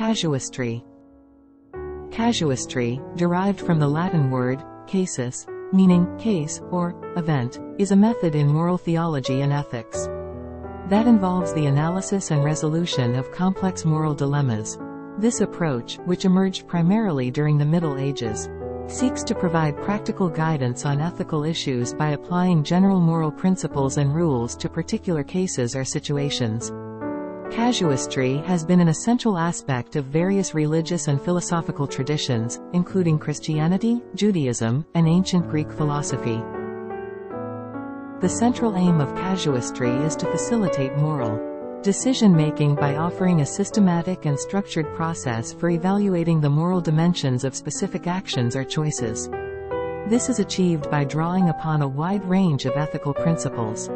Casuistry. Casuistry, derived from the Latin word casus, meaning case or event, is a method in moral theology and ethics that involves the analysis and resolution of complex moral dilemmas. This approach, which emerged primarily during the Middle Ages, seeks to provide practical guidance on ethical issues by applying general moral principles and rules to particular cases or situations. Casuistry has been an essential aspect of various religious and philosophical traditions, including Christianity, Judaism, and ancient Greek philosophy. The central aim of casuistry is to facilitate moral decision-making by offering a systematic and structured process for evaluating the moral dimensions of specific actions or choices. This is achieved by drawing upon a wide range of ethical principles,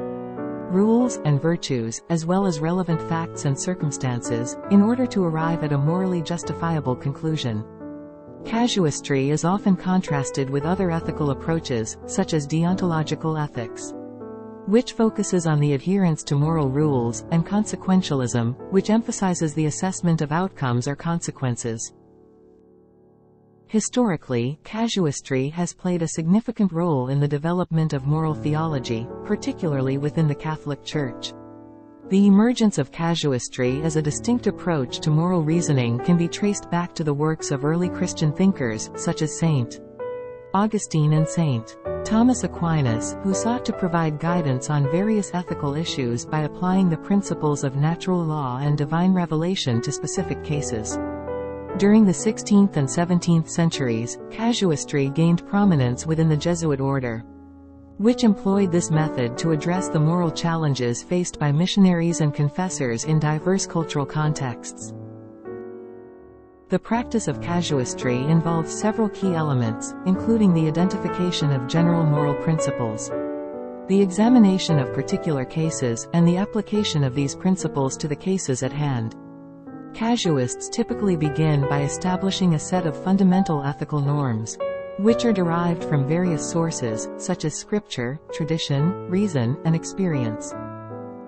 rules, and virtues, as well as relevant facts and circumstances, in order to arrive at a morally justifiable conclusion. Casuistry is often contrasted with other ethical approaches, such as deontological ethics, which focuses on the adherence to moral rules, and consequentialism, which emphasizes the assessment of outcomes or consequences. Historically, casuistry has played a significant role in the development of moral theology, particularly within the Catholic Church. The emergence of casuistry as a distinct approach to moral reasoning can be traced back to the works of early Christian thinkers, such as St. Augustine and St. Thomas Aquinas, who sought to provide guidance on various ethical issues by applying the principles of natural law and divine revelation to specific cases. During the 16th and 17th centuries, casuistry gained prominence within the Jesuit order, which employed this method to address the moral challenges faced by missionaries and confessors in diverse cultural contexts. The practice of casuistry involves several key elements, including the identification of general moral principles, the examination of particular cases, and the application of these principles to the cases at hand. Casuists typically begin by establishing a set of fundamental ethical norms, which are derived from various sources, such as scripture, tradition, reason, and experience.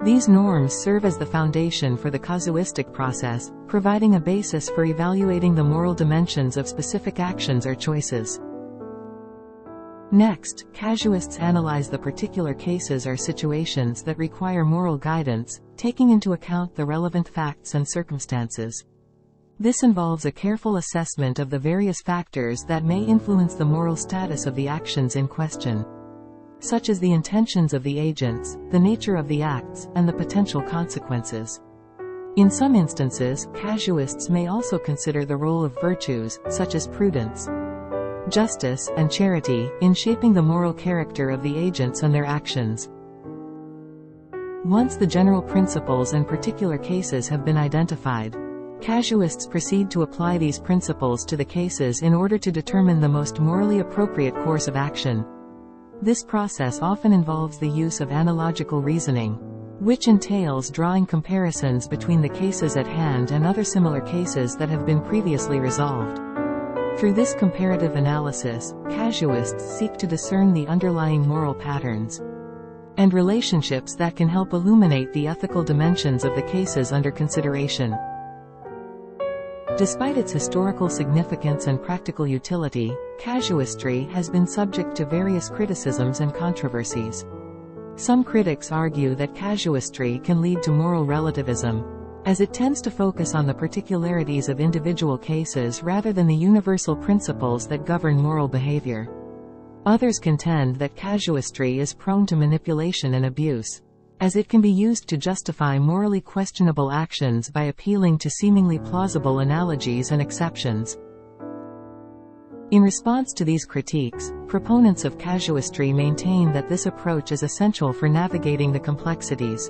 These norms serve as the foundation for the casuistic process, providing a basis for evaluating the moral dimensions of specific actions or choices. Next, casuists analyze the particular cases or situations that require moral guidance, taking into account the relevant facts and circumstances. This involves a careful assessment of the various factors that may influence the moral status of the actions in question, such as the intentions of the agents, the nature of the acts, and the potential consequences. In some instances, casuists may also consider the role of virtues, such as prudence, justice, and charity, in shaping the moral character of the agents and their actions. Once the general principles and particular cases have been identified, casuists proceed to apply these principles to the cases in order to determine the most morally appropriate course of action. This process often involves the use of analogical reasoning, which entails drawing comparisons between the cases at hand and other similar cases that have been previously resolved. Through this comparative analysis, casuists seek to discern the underlying moral patterns and relationships that can help illuminate the ethical dimensions of the cases under consideration. Despite its historical significance and practical utility, casuistry has been subject to various criticisms and controversies. Some critics argue that casuistry can lead to moral relativism, as it tends to focus on the particularities of individual cases rather than the universal principles that govern moral behavior. Others contend that casuistry is prone to manipulation and abuse, as it can be used to justify morally questionable actions by appealing to seemingly plausible analogies and exceptions. In response to these critiques, proponents of casuistry maintain that this approach is essential for navigating the complexities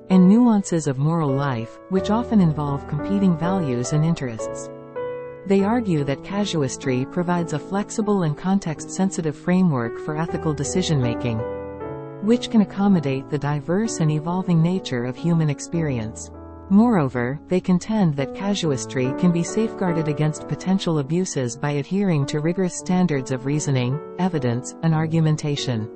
and nuances of moral life, which often involve competing values and interests. They argue that casuistry provides a flexible and context-sensitive framework for ethical decision-making, which can accommodate the diverse and evolving nature of human experience. Moreover, they contend that casuistry can be safeguarded against potential abuses by adhering to rigorous standards of reasoning, evidence, and argumentation.